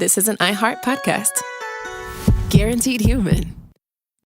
this is an iHeart podcast. Guaranteed human.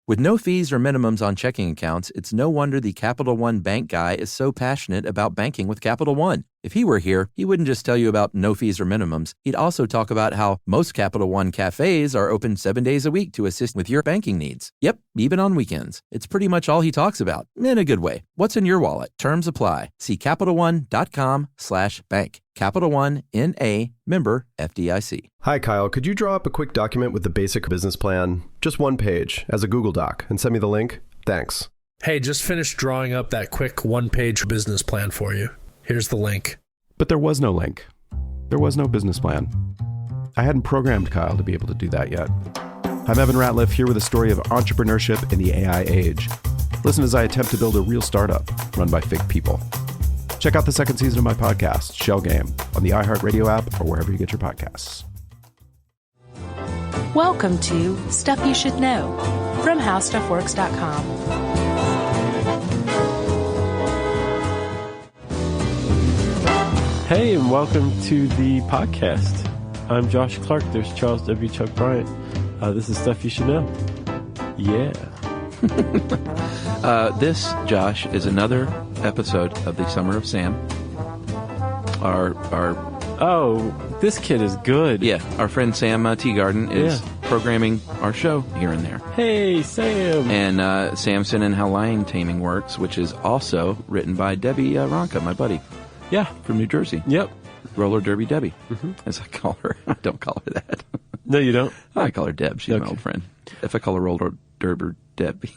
With no fees or minimums on checking accounts, it's no wonder the Capital One bank guy is so passionate about banking with Capital One. If he were here, he wouldn't just tell you about no fees or minimums. He'd also talk about how most Capital One cafes are open 7 days a week to assist with your banking needs. Yep, even on weekends. It's pretty much all he talks about, in a good way. What's in your wallet? Terms apply. See CapitalOne.com/bank. Capital One, N.A., member FDIC. Hi, Kyle. Could you draw up a quick document with the basic business plan, just one page, as a Google Doc, and send me the link? Thanks. Hey, just finished drawing up that quick one-page business plan for you. Here's the link. But there was no link. There was no business plan. I hadn't programmed Kyle to be able to do that yet. I'm Evan Ratliff, here with a story of entrepreneurship in the AI age. Listen as I attempt to build a real startup run by fake people. Check out the second season of my podcast, Shell Game, on the iHeartRadio app or wherever you get your podcasts. Welcome to Stuff You Should Know from HowStuffWorks.com. Hey, and welcome to the podcast. I'm Josh Clark. There's Charles W. Chuck Bryant. This is Stuff You Should Know. Yeah. This, Josh, is another episode of the Summer of Sam. Oh, this kid is good. Yeah, our friend Sam Teagarden is programming our show here and there. Hey, Sam. And Samson and How Lion Taming Works, which is also written by Debbie Ronka, my buddy. Yeah. From New Jersey. Yep. Roller Derby Debbie, as I call her. I don't call her that. No, you don't? I call her Deb. She's my old friend. If I call her Roller Derby Debbie.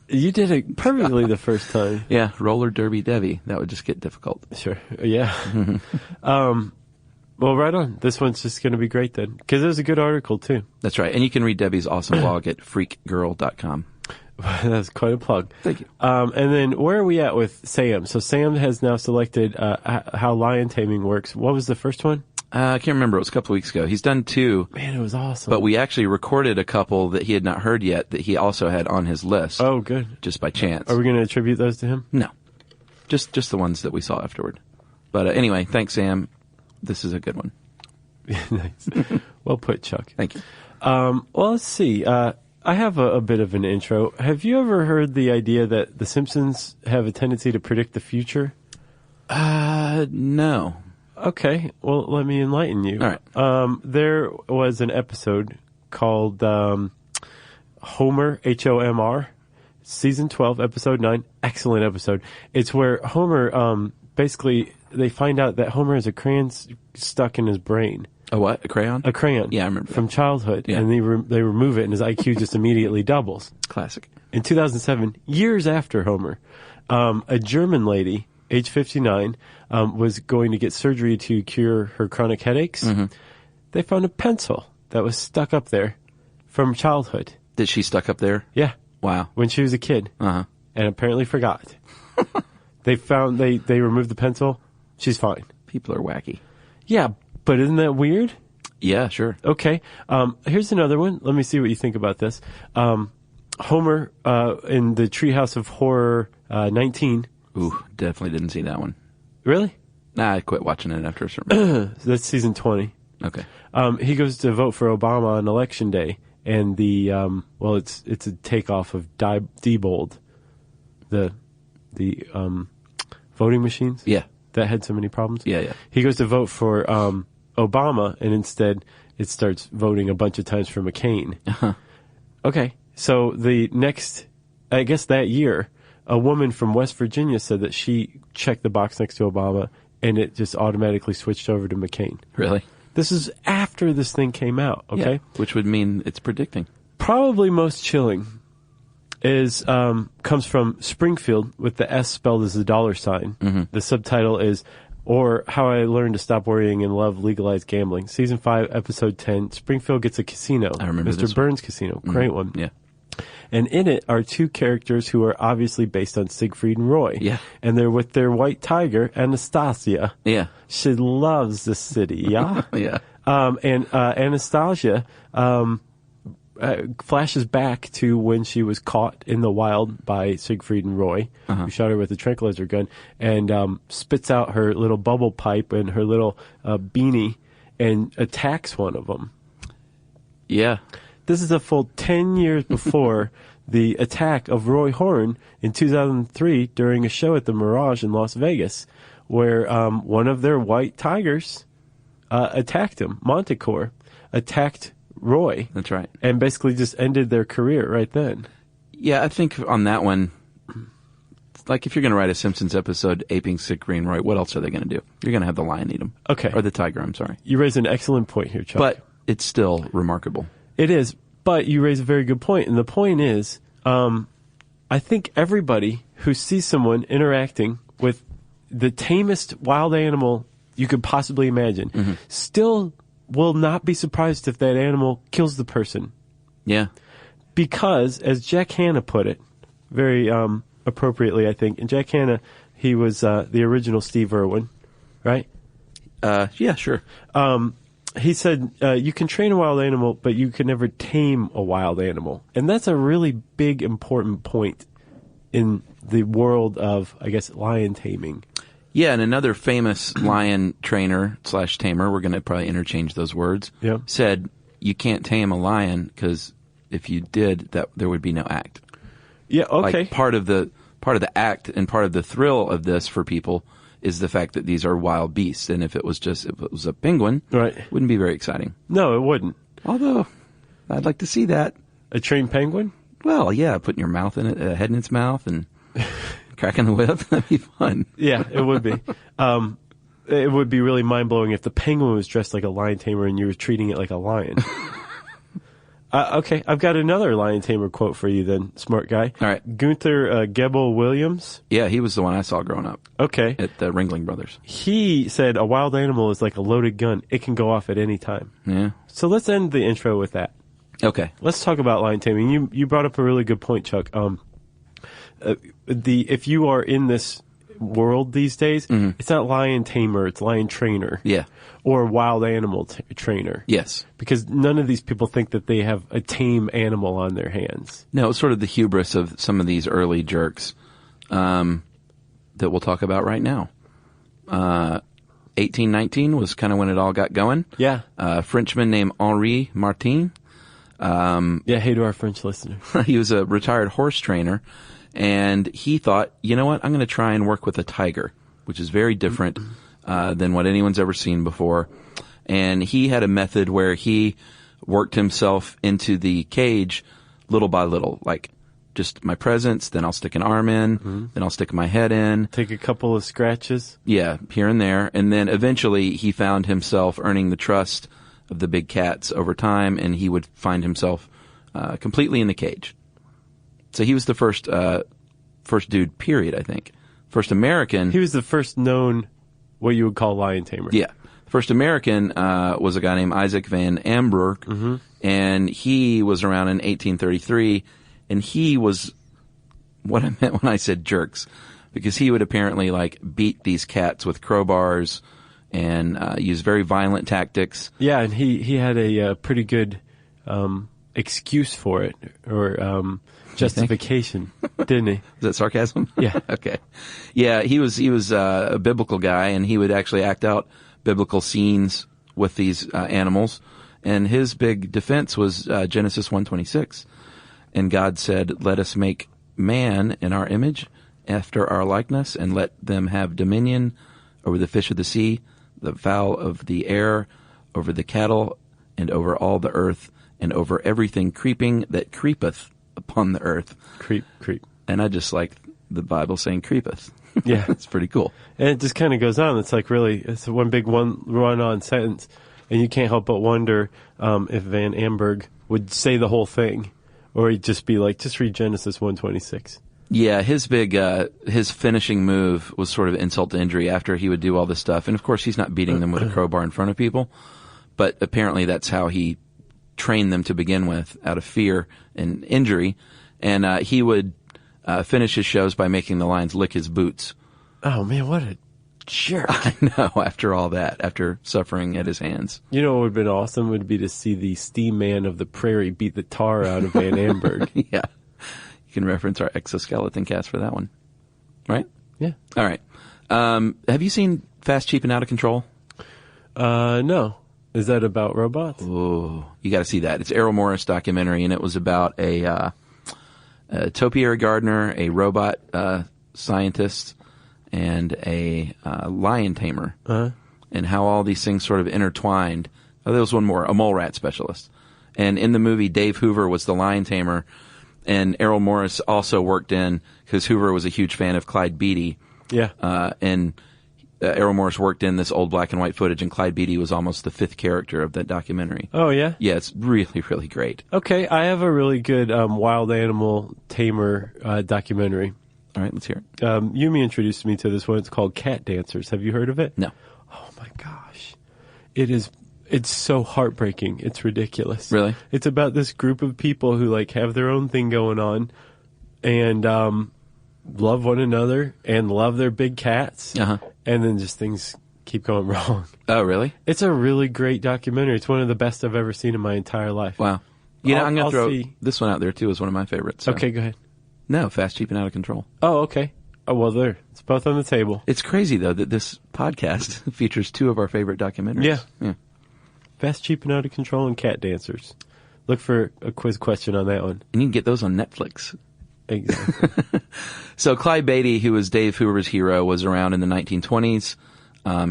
You did it perfectly the first time. Yeah, Roller Derby Debbie. That would just get difficult. Sure. Yeah. Well, right on. This one's just going to be great then. Because it was a good article, too. That's right. And you can read Debbie's awesome blog at freakgirl.com. That's quite a plug. Thank you. And then where are we at with Sam? So Sam has now selected How Lion Taming Works. What was the first one? I can't remember. It was a couple of weeks ago. He's done 2. Man, it was awesome. But we actually recorded a couple that he had not heard yet that he also had on his list. Oh, good. Just by chance. Are we going to attribute those to him? No. Just the ones that we saw afterward. But anyway, thanks, Sam. This is a good one. Nice. Well put, Chuck. Thank you. Well, let's see. I have a bit of an intro. Have you ever heard the idea that The Simpsons have a tendency to predict the future? No. Okay. Well, let me enlighten you. All right. There was an episode called Homer, H-O-M-R, Season 12, Episode 9. Excellent episode. It's where Homer, basically, they find out that Homer has a crayon stuck in his brain. A what? A crayon? A crayon. Yeah, I remember. From childhood. Yeah. And they remove it, and his IQ just immediately doubles. Classic. In 2007, years after Homer, a German lady, age 59, was going to get surgery to cure her chronic headaches. Mm-hmm. They found a pencil that was stuck up there from childhood. Did she stuck up there? Yeah. Wow. When she was a kid. Uh-huh. And apparently forgot. They removed the pencil. She's fine. People are wacky. Yeah, but isn't that weird? Yeah, sure. Okay. Here's another one. Let me see what you think about this. Homer in the Treehouse of Horror 19. Ooh, definitely didn't see that one. Really? Nah, I quit watching it after a certain point. That's season 20. Okay. He goes to vote for Obama on election day, and the it's a takeoff of Diebold, the voting machines. Yeah. That had so many problems. Yeah. He goes to vote for Obama, and instead it starts voting a bunch of times for McCain. Uh-huh. Okay, so the next, I guess that year, a woman from West Virginia said that she checked the box next to Obama, and it just automatically switched over to McCain. Really? This is after this thing came out, okay? Yeah, which would mean it's predicting. Probably most chilling is comes from Springfield with the S spelled as a $. Mm-hmm. The subtitle is or How I Learned to Stop Worrying and Love Legalized Gambling. Season 5, Episode 10. Springfield gets a casino. I remember Mr. this Burns Casino. Great one. Yeah. And in it are 2 characters who are obviously based on Siegfried and Roy. Yeah. And they're with their white tiger, Anastasia. Yeah. She loves the city, yeah? Yeah. And Anastasia flashes back to when she was caught in the wild by Siegfried and Roy, who shot her with a tranquilizer gun, and spits out her little bubble pipe and her little beanie and attacks one of them. Yeah. This is a full 10 years before the attack of Roy Horn in 2003 during a show at the Mirage in Las Vegas, where one of their white tigers attacked him. Montecore attacked Roy. That's right. And basically just ended their career right then. Yeah, I think on that one, like if you're going to write a Simpsons episode aping Sick Green Roy, what else are they going to do? You're going to have the lion eat him. Okay. Or the tiger, I'm sorry. You raise an excellent point here, Chuck. But it's still remarkable. It is, but you raise a very good point. And the point is, I think everybody who sees someone interacting with the tamest wild animal you could possibly imagine still will not be surprised if that animal kills the person. Yeah. Because, as Jack Hanna put it, very appropriately, I think, and Jack Hanna, he was the original Steve Irwin, right? Yeah, sure. He said, you can train a wild animal, but you can never tame a wild animal. And that's a really big, important point in the world of, I guess, lion taming. Yeah, and another famous lion trainer / tamer, we're going to probably interchange those words, said you can't tame a lion because if you did, that there would be no act. Yeah, okay. Like part of the act and part of the thrill of this for people is the fact that these are wild beasts, and if it was a penguin, right, it wouldn't be very exciting. No, it wouldn't. Although, I'd like to see that. A trained penguin? Well, yeah, putting your mouth in it, head in its mouth, and cracking the whip. That'd be fun. Yeah, it would be. It would be really mind-blowing if the penguin was dressed like a lion tamer and you were treating it like a lion. Okay, I've got another lion tamer quote for you then, smart guy. All right. Gunther Gebel-Williams. Yeah, he was the one I saw growing up. Okay. At the Ringling Brothers. He said a wild animal is like a loaded gun. It can go off at any time. Yeah. So let's end the intro with that. Okay. Let's talk about lion taming. You brought up a really good point, Chuck. If you are in this world these days, it's not lion tamer, it's lion trainer. Yeah. Or wild animal trainer. Yes. Because none of these people think that they have a tame animal on their hands. No, it's sort of the hubris of some of these early jerks that we'll talk about right now. 1819 was kind of when it all got going. Yeah. A Frenchman named Henri Martin. Hey to our French listeners. He was a retired horse trainer, and he thought, you know what, I'm going to try and work with a tiger, which is very different than what anyone's ever seen before. And he had a method where he worked himself into the cage little by little, like just my presence, then I'll stick an arm in, then I'll stick my head in. Take a couple of scratches. Yeah, here and there. And then eventually he found himself earning the trust of the big cats over time, and he would find himself completely in the cage. So he was the first dude, period, I think. First American. He was the first known, what you would call lion tamer. Yeah. First American was a guy named Isaac van Amberg, and he was around in 1833, and he was what I meant when I said jerks, because he would apparently like beat these cats with crowbars and use very violent tactics. Yeah, and he had a pretty good excuse for it, or justification, didn't he? Is that sarcasm? Yeah. Okay. Yeah, he was a biblical guy, and he would actually act out biblical scenes with these animals. And his big defense was Genesis 1:26. And God said, "Let us make man in our image, after our likeness, and let them have dominion over the fish of the sea, the fowl of the air, over the cattle, and over all the earth, and over everything creeping that creepeth upon the earth." Creep. And I just like the Bible saying creepeth. Yeah. It's pretty cool. And it just kind of goes on. It's like really, it's one big run-on sentence. And you can't help but wonder if Van Amberg would say the whole thing, or he'd just be like, just read Genesis 1:26. Yeah, his his finishing move was sort of insult to injury after he would do all this stuff. And of course, he's not beating them with a crowbar in front of people, but apparently that's how he trained them to begin with, out of fear and injury. And he would finish his shows by making the lions lick his boots. Oh man, what a jerk. I know, after all that, after suffering at his hands. You know what would have been awesome would be to see the steam man of the prairie beat the tar out of Van Amberg. Yeah. You can reference our exoskeleton cast for that one. Right? Yeah. All right. Have you seen Fast, Cheap, and Out of Control? No. Is that about robots? Oh, you got to see that. It's Errol Morris documentary, and it was about a topiary gardener, a robot scientist, and a lion tamer, and how all these things sort of intertwined. Oh, there was one more, a mole rat specialist. And in the movie, Dave Hoover was the lion tamer, and Errol Morris also worked in, because Hoover was a huge fan of Clyde Beatty. Yeah. Errol Morris worked in this old black and white footage, and Clyde Beatty was almost the fifth character of that documentary. Oh, yeah? Yeah, it's really, really great. Okay, I have a really good wild animal tamer documentary. All right, let's hear it. Yumi introduced me to this one. It's called Cat Dancers. Have you heard of it? No. Oh, my gosh. It's so heartbreaking. It's ridiculous. Really? It's about this group of people who, like, have their own thing going on and love one another and love their big cats. Uh-huh. And then just things keep going wrong. Oh, really? It's a really great documentary. It's one of the best I've ever seen in my entire life. Wow. You know, I'm going I'll to throw see. this one out there, too, as one of my favorites. So. Okay, go ahead. No, Fast, Cheap, and Out of Control. Oh, okay. Oh, well, there. It's both on the table. It's crazy, though, that this podcast features two of our favorite documentaries. Yeah. Fast, Cheap, and Out of Control and Cat Dancers. Look for a quiz question on that one. And you can get those on Netflix. Exactly. So Clyde Beatty, who was Dave Hoover's hero, was around in the 1920s.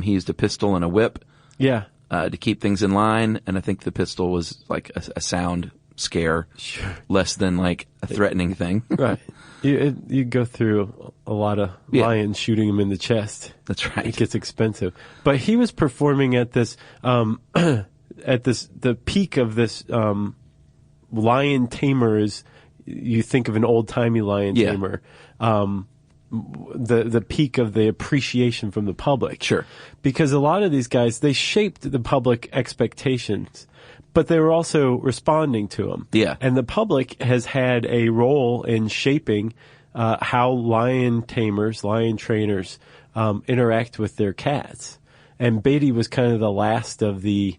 He used a pistol and a whip Yeah. to keep things in line, and I think the pistol was like a sound scare, Sure. less than like a threatening thing. Right. You go through a lot of lions shooting him in the chest. That's right. It gets expensive. But he was performing at this, the peak of this lion tamer is, you think of an old-timey lion tamer. The peak of the appreciation from the public. Sure. Because a lot of these guys, they shaped the public expectations, but they were also responding to them. Yeah. And the public has had a role in shaping how lion tamers, lion trainers interact with their cats. And Beatty was kind of the last of the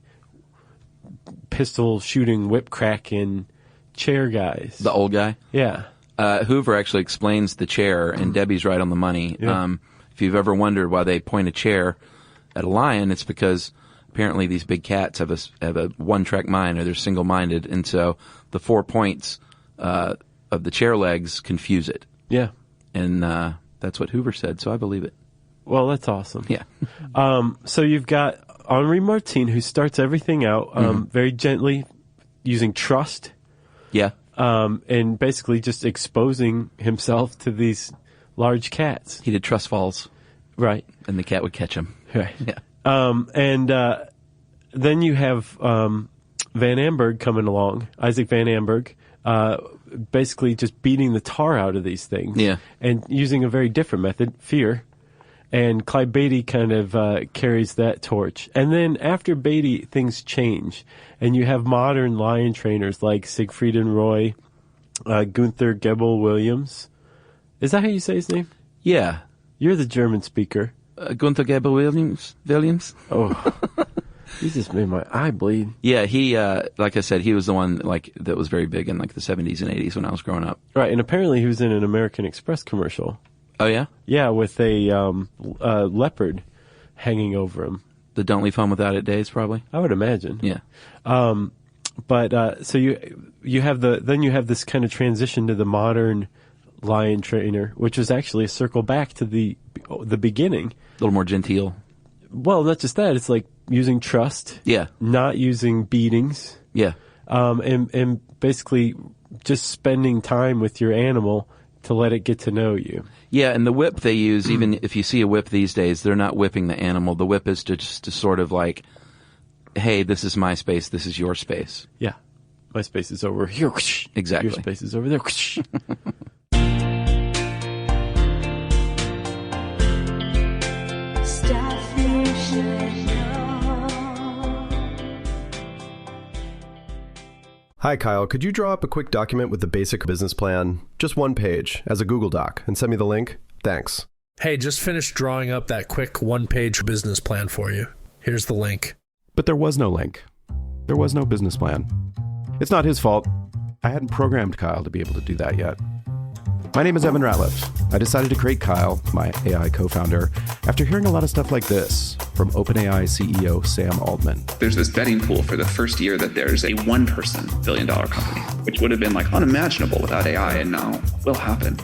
pistol shooting, whip cracking chair guys. The old guy? Yeah. Hoover actually explains the chair, and Debbie's right on the money. Yeah. If you've ever wondered why they point a chair at a lion, it's because apparently these big cats have a one-track mind, or they're single-minded, and so the 4 points of the chair legs confuse it. Yeah. And that's what Hoover said, so I believe it. Well, that's awesome. Yeah. So you've got Henri Martin, who starts everything out very gently, using trust. Yeah. And basically just exposing himself to these large cats. He did trust falls, Right. and the cat would catch him. Right. Yeah. And then you have Van Amberg coming along, Isaac Van Amberg, basically just beating the tar out of these things. Yeah. And using a very different method, fear. And Clyde Beatty kind of carries that torch. And then after Beatty, things change. And you have modern lion trainers like Siegfried and Roy, Gunther Gebel-Williams. Is that how you say his name? Yeah. You're the German speaker. Gunther Gebel-Williams? Oh, you just made my eye bleed. Yeah, he, like I said, he was the one that was very big in the 70s and 80s when I was growing up. Right, and apparently he was in an American Express commercial. Oh, yeah? Yeah, with a leopard hanging over him. The Don't Leave Home Without It days, probably? I would imagine. Yeah. But so you have this kind of transition to the modern lion trainer, which was actually a circle back to the beginning. A little more genteel. Well, not just that. It's like using trust. Yeah. Not using beatings. Yeah. And basically just spending time with your animal to let it get to know you. Yeah, and the whip they use, even if you see a whip these days, they're not whipping the animal. The whip is just to sort of like, hey, this is my space, this is your space. Yeah. My space is over here. Exactly. Your space is over there. Stuff you should know. Hi, Kyle. Could you draw up a quick document with the basic business plan? Just one page, as a Google Doc, and send me the link? Thanks. Hey, just finished drawing up that quick one-page business plan for you. Here's the link. But there was no link. There was no business plan. It's not his fault. I hadn't programmed Kyle to be able to do that yet. My name is Evan Ratliff. I decided to create Kyle, my AI co-founder, after hearing a lot of stuff like this from OpenAI CEO Sam Altman. There's this betting pool for the first year that there's a one-person billion-dollar company, which would have been like unimaginable without AI, and now will happen.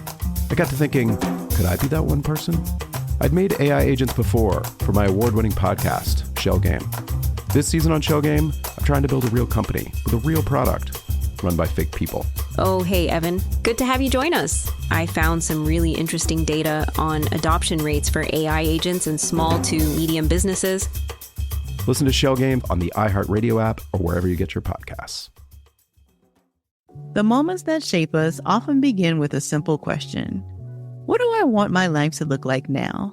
I got to thinking, could I be that one person? I'd made AI agents before for my award-winning podcast, Shell Game. This season on Shell Game, I'm trying to build a real company with a real product run by fake people. Oh, hey, Evan. Good to have you join us. I found some really interesting data on adoption rates for AI agents in small to medium businesses. Listen to Shell Game on the iHeartRadio app or wherever you get your podcasts. The moments that shape us often begin with a simple question. What do I want my life to look like now?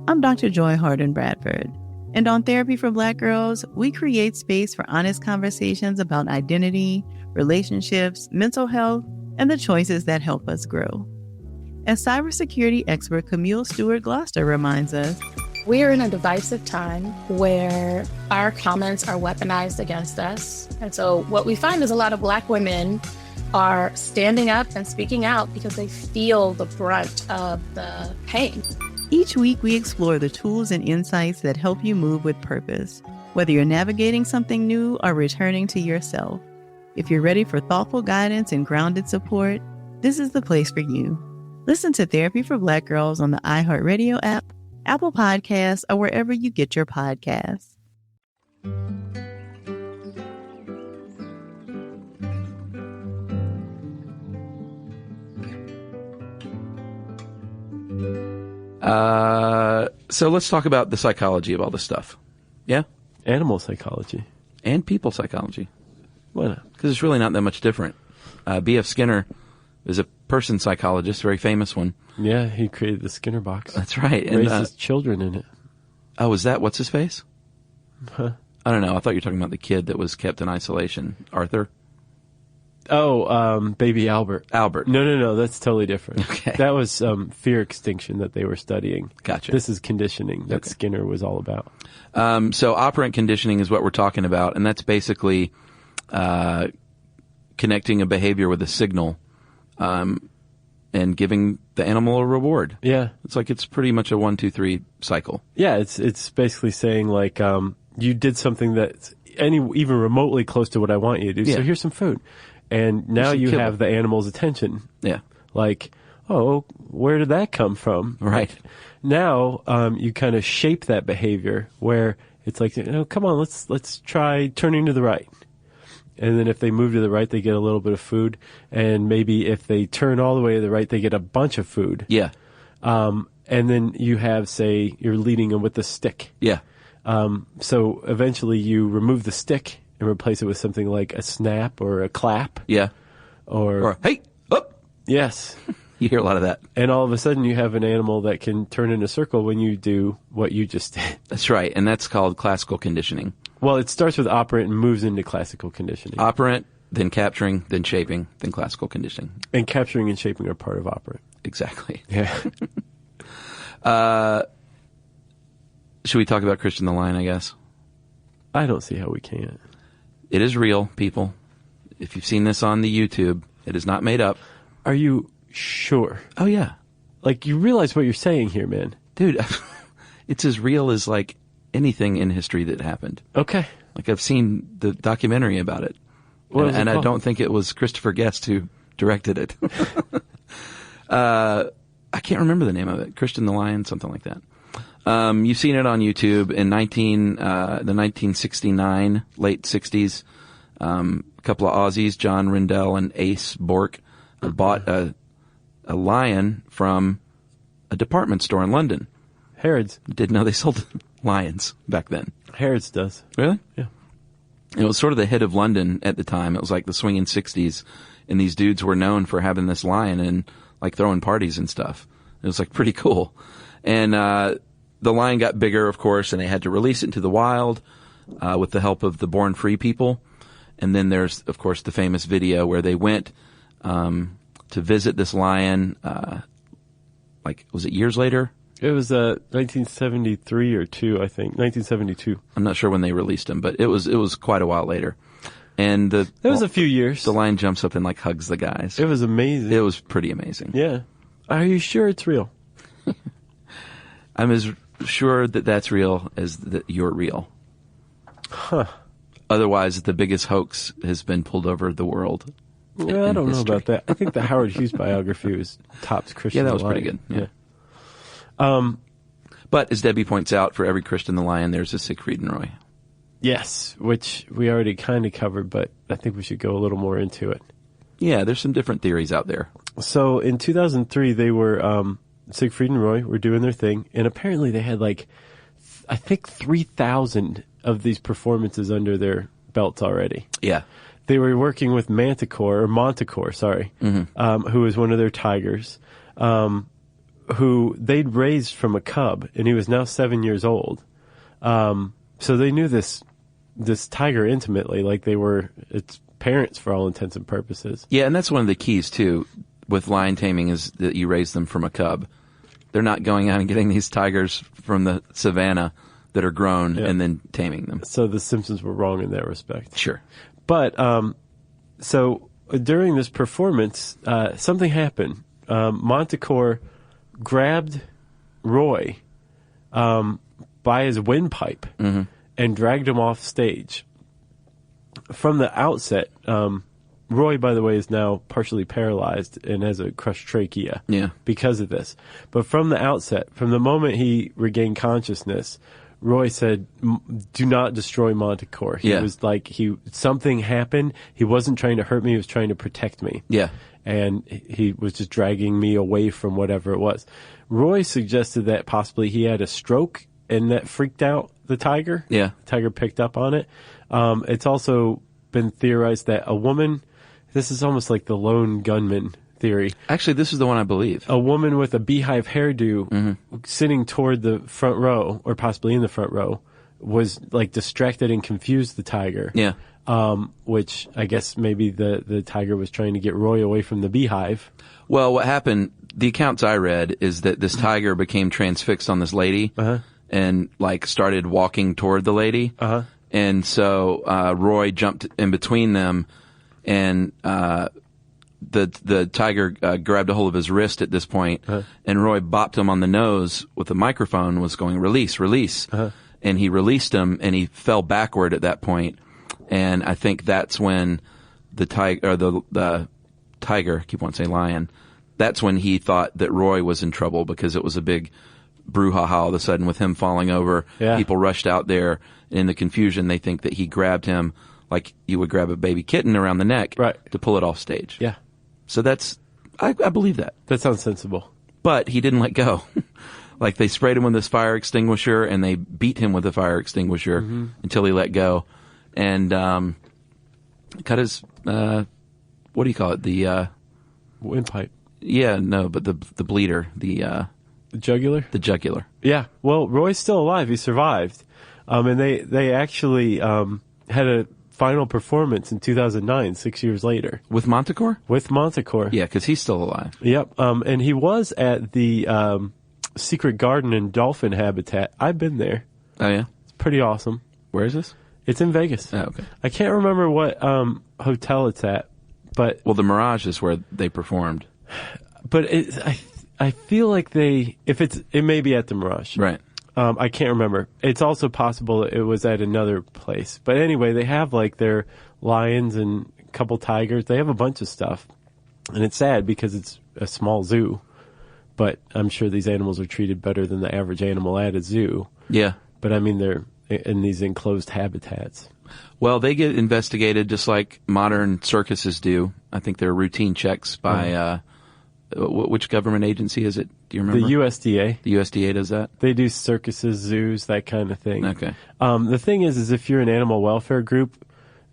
I'm Dr. Joy Harden Bradford, and on Therapy for Black Girls, we create space for honest conversations about identity, relationships, mental health, and the choices that help us grow. As cybersecurity expert Camille Stewart-Gloucester reminds us, we are in a divisive time where our comments are weaponized against us. And so what we find is a lot of Black women are standing up and speaking out because they feel the brunt of the pain. Each week, we explore the tools and insights that help you move with purpose, whether you're navigating something new or returning to yourself. If you're ready for thoughtful guidance and grounded support, this is the place for you. Listen to Therapy for Black Girls on the iHeartRadio app, Apple Podcasts, or wherever you get your podcasts. So let's talk about the psychology of all this stuff. Yeah? Animal psychology. And people psychology. Why not? Because it's really not that much different. B.F. Skinner is a person psychologist, very famous one. Yeah, he created the Skinner box. That's right. And raises children in it. Oh, is that what's his face? Huh? I don't know. I thought you were talking about the kid that was kept in isolation. Arthur? Oh, baby Albert. Albert. No. That's totally different. Okay. That was fear extinction that they were studying. Gotcha. This is conditioning that Okay. Skinner was all about. So operant conditioning is what we're talking about, and that's basically connecting a behavior with a signal and giving the animal a reward. Yeah. It's pretty much a 1, 2, 3 cycle. Yeah, it's basically saying like you did something that's even remotely close to what I want you to do. Yeah. So here's some food. And now you kibble. have the animal's attention. Yeah. Like, oh, where did that come from? Right. Now you kind of shape that behavior where it's like, come on, let's try turning to the right. And then if they move to the right, they get a little bit of food. And maybe if they turn all the way to the right, they get a bunch of food. Yeah. And then you have, say, you're leading them with the stick. Yeah. So eventually you remove the stick and replace it with something like a snap or a clap. Yeah. Or hey, up. Yes. You hear a lot of that. And all of a sudden you have an animal that can turn in a circle when you do what you just did. That's right. And that's called classical conditioning. Well, it starts with operant and moves into classical conditioning. Operant, then capturing, then shaping, then classical conditioning. And capturing and shaping are part of operant. Exactly. Yeah. Should we talk about Christian the Lion, I guess? I don't see how we can't. It is real, people. If you've seen this on the YouTube, it is not made up. Are you sure? Oh, yeah. Like, you realize what you're saying here, man. Dude, it's as real as, like, anything in history that happened. Okay. Like, I've seen the documentary about it. And I don't think it was Christopher Guest who directed it. I can't remember the name of it. Christian the Lion, something like that. You've seen it on YouTube in the 1969, late 60s. A couple of Aussies, John Rindell and Ace Bork, bought a lion from a department store in London. Harrods. Didn't know they sold lions back then. Harrods does. Really? Yeah. It was sort of the hit of London at the time. It was like the swinging 60s, and these dudes were known for having this lion and like throwing parties and stuff. It was like pretty cool. And the lion got bigger, of course, and they had to release it into the wild with the help of the Born Free people. And then there's, of course, the famous video where they went to visit this lion, was it years later? It was 1973 or 2, I think. 1972. I'm not sure when they released him, but it was quite a while later. And It was a few years. The lion jumps up and like hugs the guys. It was amazing. It was pretty amazing. Yeah. Are you sure it's real? I'm as sure that that's real as that you're real. Huh. Otherwise, the biggest hoax has been pulled over the world. Yeah, I don't know about that. I think the Howard Hughes biography was tops Christian. Yeah, that was the pretty good. Yeah. But as Debbie points out, for every Christian the Lion, there's a Siegfried and Roy. Yes, which we already kind of covered, but I think we should go a little more into it. Yeah, there's some different theories out there. So in 2003, they were, Siegfried and Roy were doing their thing, and apparently they had I think 3,000 of these performances under their belts already. Yeah. They were working with Montecore, who was one of their tigers, who they'd raised from a cub, and he was now 7 years old. So they knew this tiger intimately, like they were its parents for all intents and purposes. Yeah, and that's one of the keys, too, with lion taming is that you raise them from a cub. They're not going out and getting these tigers from the savannah that are grown and then taming them. So the Simpsons were wrong in that respect. Sure. But so during this performance, something happened. Montecore grabbed Roy by his windpipe and dragged him off stage. From the outset, Roy, by the way, is now partially paralyzed and has a crushed trachea because of this. But from the outset, from the moment he regained consciousness, Roy said, "Do not destroy Montecore." He was like, something happened. He wasn't trying to hurt me. He was trying to protect me. Yeah. And he was just dragging me away from whatever it was. Roy suggested that possibly he had a stroke and that freaked out the tiger. Yeah. The tiger picked up on it. It's also been theorized that a woman, this is almost like the lone gunman theory. Actually, this is the one I believe. A woman with a beehive hairdo sitting toward the front row, or possibly in the front row, was like distracted and confused the tiger. Yeah. Which I guess maybe the tiger was trying to get Roy away from the beehive. Well, what happened, the accounts I read, is that this tiger became transfixed on this lady and like started walking toward the lady. And so Roy jumped in between them, and the tiger grabbed a hold of his wrist at this point, and Roy bopped him on the nose with a microphone, was going, "Release, release." And he released him, and he fell backward at that point. And I think that's when the tiger, I keep wanting to say lion, that's when he thought that Roy was in trouble, because it was a big brouhaha all of a sudden with him falling over. Yeah. People rushed out there. In the confusion, they think that he grabbed him like you would grab a baby kitten around the neck to pull it off stage. Yeah. So I believe that. That sounds sensible. But he didn't let go. Like they sprayed him with this fire extinguisher and they beat him with a fire extinguisher until he let go. And cut his, what do you call it? The windpipe. Yeah, no, but the bleeder, the jugular? The jugular. Yeah. Well, Roy's still alive. He survived. And they actually had a final performance in 2009, 6 years later. With Montecore? With Montecore. Yeah, because he's still alive. Yep. And he was at the Secret Garden and Dolphin Habitat. I've been there. Oh, yeah? It's pretty awesome. Where is this? It's in Vegas. Oh, okay. I can't remember what hotel it's at, but... Well, the Mirage is where they performed. But I feel like it may be at the Mirage. Right. I can't remember. It's also possible it was at another place. But anyway, they have like their lions and a couple tigers. They have a bunch of stuff. And it's sad because it's a small zoo. But I'm sure these animals are treated better than the average animal at a zoo. Yeah. But I mean, they're in these enclosed habitats. Well, they get investigated just like modern circuses do. I think there are routine checks by, which government agency is it? Do you remember? The USDA. The USDA does that? They do circuses, zoos, that kind of thing. Okay. The thing is if you're an animal welfare group,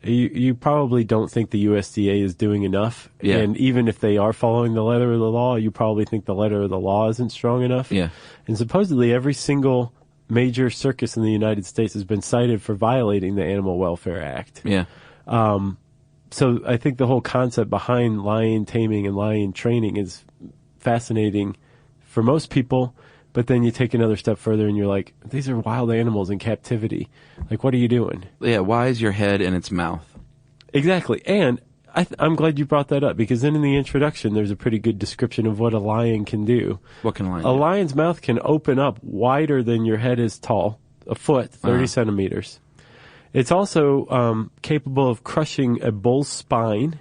you probably don't think the USDA is doing enough. Yeah. And even if they are following the letter of the law, you probably think the letter of the law isn't strong enough. Yeah. And supposedly every single major circus in the United States has been cited for violating the Animal Welfare Act. Yeah. So I think the whole concept behind lion taming and lion training is fascinating for most people, but then you take another step further and you're like, these are wild animals in captivity. Like, what are you doing? Yeah, why is your head in its mouth? Exactly. And I'm glad you brought that up, because then in the introduction, there's a pretty good description of what a lion can do. What can a lion do? A lion's mouth can open up wider than your head is tall, a foot, 30 centimeters. It's also capable of crushing a bull's spine.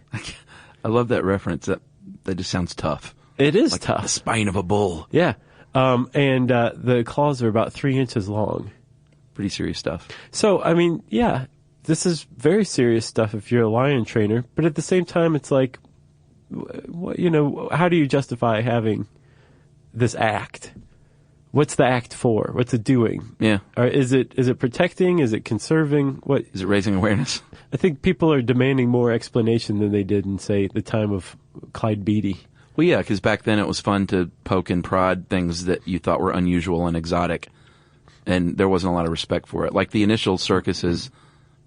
I love that reference. That just sounds tough. It is like tough. The spine of a bull. Yeah. And the claws are about 3 inches long. Pretty serious stuff. So, I mean, yeah, this is very serious stuff if you're a lion trainer. But at the same time, it's like, how do you justify having this act? What's the act for? What's it doing? Yeah. Or is it protecting? Is it conserving? What is it raising awareness? I think people are demanding more explanation than they did in, say, the time of Clyde Beatty. Well, yeah, because back then it was fun to poke and prod things that you thought were unusual and exotic, and there wasn't a lot of respect for it. Like the initial circuses,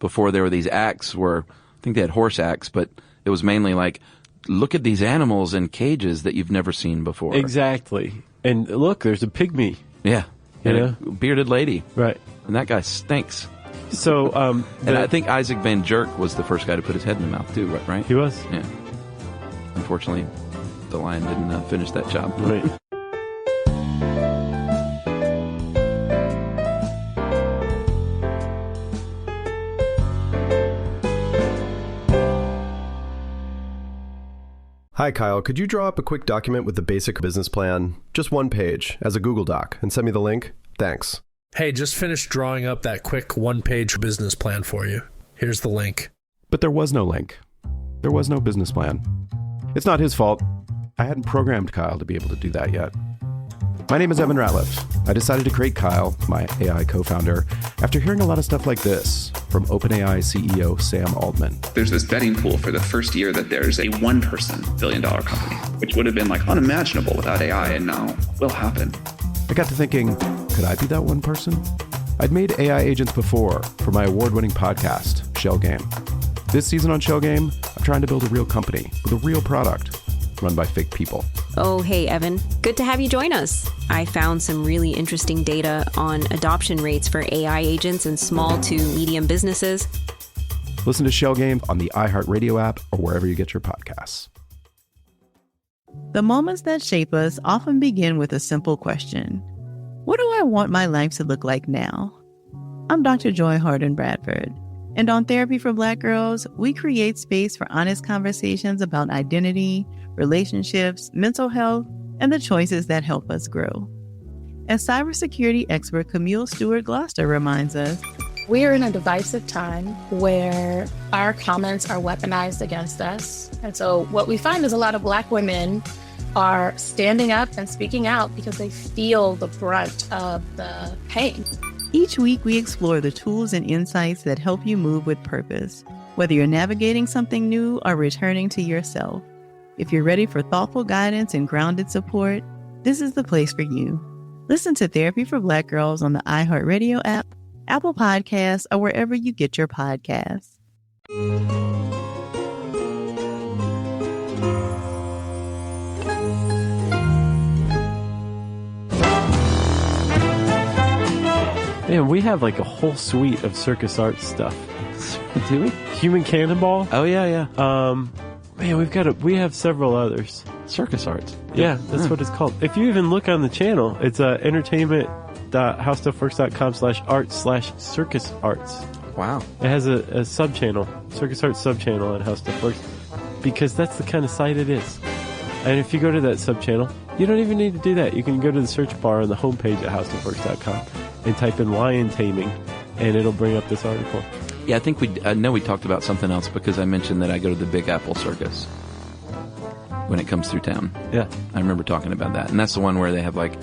before there were these acts, I think they had horse acts, but it was mainly like, look at these animals in cages that you've never seen before. Exactly. And look, there's a pygmy. Yeah. A bearded lady. Right. And that guy stinks. So, and I think Isaac Van Jerk was the first guy to put his head in the mouth too, right? He was. Yeah. Unfortunately, the lion didn't finish that job. Right. Hi, Kyle. Could you draw up a quick document with the basic business plan, just one page, as a Google Doc, and send me the link? Thanks. Hey, just finished drawing up that quick one-page business plan for you. Here's the link. But there was no link. There was no business plan. It's not his fault. I hadn't programmed Kyle to be able to do that yet. My name is Evan Ratliff. I decided to create Kyle, my AI co-founder, after hearing a lot of stuff like this from OpenAI CEO Sam Altman. There's this betting pool for the first year that there's a one-person billion-dollar company, which would have been like unimaginable without AI, and now will happen. I got to thinking, could I be that one person? I'd made AI agents before for my award-winning podcast, Shell Game. This season on Shell Game, I'm trying to build a real company with a real product run by fake people. Oh, hey, Evan. Good to have you join us. I found some really interesting data on adoption rates for AI agents in small to medium businesses. Listen to Shell Game on the iHeartRadio app or wherever you get your podcasts. The moments that shape us often begin with a simple question. What do I want my life to look like now? I'm Dr. Joy Harden Bradford, and on Therapy for Black Girls, we create space for honest conversations about identity, relationships, mental health, and the choices that help us grow. As cybersecurity expert Camille Stewart-Gloucester reminds us, we are in a divisive time where our comments are weaponized against us. And so what we find is a lot of Black women are standing up and speaking out because they feel the brunt of the pain. Each week we explore the tools and insights that help you move with purpose, whether you're navigating something new or returning to yourself. If you're ready for thoughtful guidance and grounded support, this is the place for you. Listen to Therapy for Black Girls on the iHeartRadio app, Apple Podcasts, or wherever you get your podcasts. Man, we have like a whole suite of circus art stuff. Do we? Human Cannonball. Oh, yeah. Man, we have several others. Circus arts. Yeah, that's what it's called. If you even look on the channel, it's entertainment.howstuffworks.com/art/circus arts. Wow. It has a sub-channel, Circus Arts sub-channel on How Stuff Works, because that's the kind of site it is. And if you go to that sub-channel, you don't even need to do that. You can go to the search bar on the homepage at howstuffworks.com and type in lion taming, and it'll bring up this article. Yeah, I think I know we talked about something else because I mentioned that I go to the Big Apple Circus when it comes through town. Yeah. I remember talking about that. And that's the one where they have like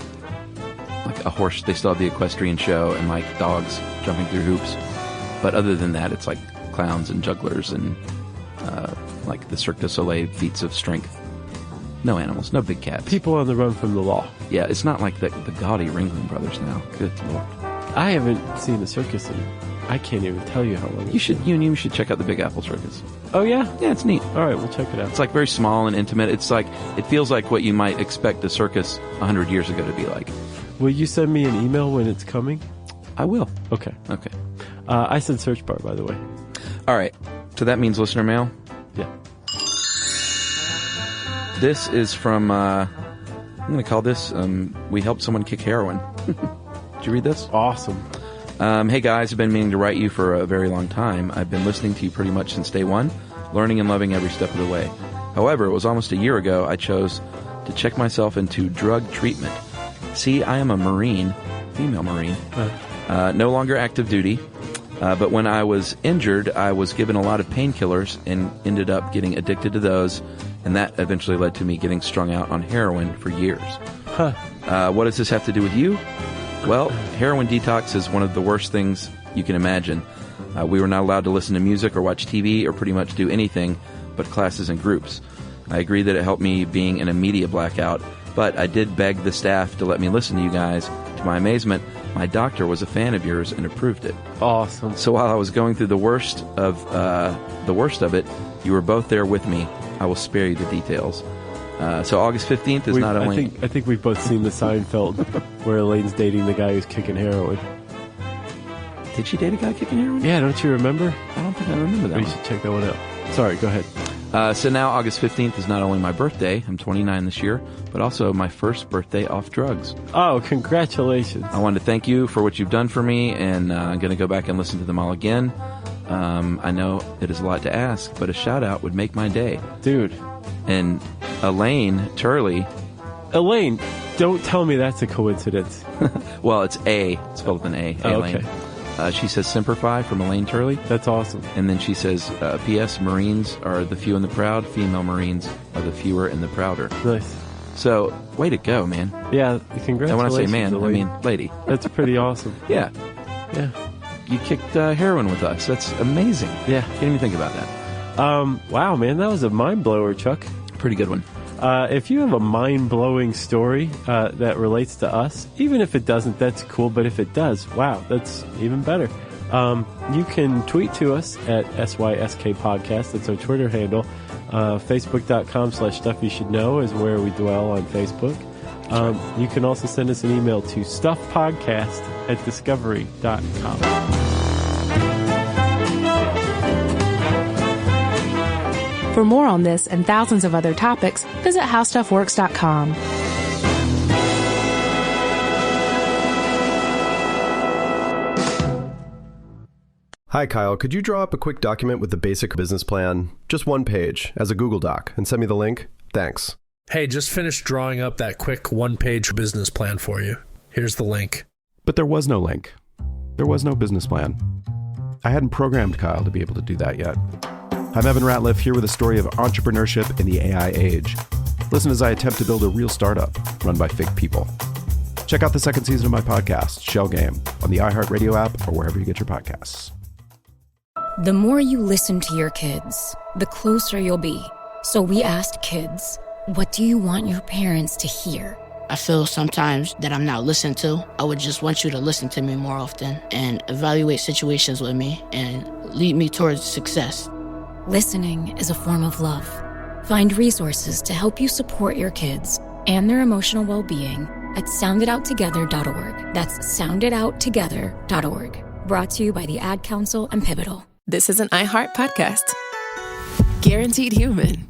a horse. They still have the equestrian show and like dogs jumping through hoops. But other than that, it's like clowns and jugglers and like the Cirque du Soleil feats of strength. No animals, no big cats. People on the run from the law. Yeah, it's not like the gaudy Ringling Brothers now. Good Lord. I haven't seen the circus in, I can't even tell you how long. You should check out the Big Apple Circus. Oh yeah? Yeah, it's neat. All right, we'll check it out. It's like very small and intimate. It feels like what you might expect a circus 100 years ago to be like. Will you send me an email when it's coming? I will. Okay. Okay. I said search bar, by the way. All right. So that means listener mail? Yeah. This is from, I'm going to call this, we helped someone kick heroin. Did you read this? Awesome. Hey guys, I've been meaning to write you for a very long time. I've been listening to you pretty much since day one, learning and loving every step of the way. However, it was almost a year ago I chose to check myself into drug treatment. See, I am a Marine, female Marine, no longer active duty, but when I was injured, I was given a lot of painkillers and ended up getting addicted to those, and that eventually led to me getting strung out on heroin for years. What does this have to do with you? Well, heroin detox is one of the worst things you can imagine. We were not allowed to listen to music or watch TV or pretty much do anything but classes and groups. I agree that it helped me being in a media blackout, but I did beg the staff to let me listen to you guys. To my amazement, my doctor was a fan of yours and approved it. Awesome. So while I was going through the worst of it, you were both there with me. I will spare you the details. So August 15th is not only... I think we've both seen the Seinfeld where Elaine's dating the guy who's kicking heroin. Did she date a guy kicking heroin? Yeah, don't you remember? I don't think I remember that. You should check that one out. Sorry, go ahead. So now August 15th is not only my birthday, I'm 29 this year, but also my first birthday off drugs. Oh, congratulations. I wanted to thank you for what you've done for me, and I'm going to go back and listen to them all again. I know it is a lot to ask, but a shout-out would make my day. Dude. And Elaine Turley. Elaine, don't tell me that's a coincidence. Well, it's A. It's spelled with an A. Oh, Elaine. okay. She says Semper Fi from Elaine Turley. That's awesome. And then she says, P.S. Marines are the few and the proud. Female Marines are the fewer and the prouder. Nice. So, way to go, man. Yeah, congratulations. And when I say man, Elaine. I mean lady. That's pretty awesome. Yeah. Yeah. You kicked heroin with us. That's amazing. Yeah. Can't even think about that. Wow, man, that was a mind blower, Chuck. Pretty good one. If you have a mind-blowing story that relates to us, even if it doesn't, that's cool. But if it does, wow, that's even better. You can tweet to us at SYSK Podcast. That's our Twitter handle. Facebook.com/Stuff You Should Know is where we dwell on Facebook. You can also send us an email to stuffpodcast@discovery.com. For more on this and thousands of other topics, visit howstuffworks.com. Hi, Kyle. Could you draw up a quick document with the basic business plan? Just one page, as a Google Doc, and send me the link? Thanks. Hey, just finished drawing up that quick one-page business plan for you. Here's the link. But there was no link. There was no business plan. I hadn't programmed Kyle to be able to do that yet. I'm Evan Ratliff, here with a story of entrepreneurship in the AI age. Listen as I attempt to build a real startup run by fake people. Check out the second season of my podcast, Shell Game, on the iHeartRadio app or wherever you get your podcasts. The more you listen to your kids, the closer you'll be. So we asked kids, what do you want your parents to hear? I feel sometimes that I'm not listened to. I would just want you to listen to me more often and evaluate situations with me and lead me towards success. Listening is a form of love. Find resources to help you support your kids and their emotional well-being at sounditouttogether.org. That's sounditouttogether.org. Brought to you by the Ad Council and Pivotal. This is an iHeart podcast. Guaranteed human.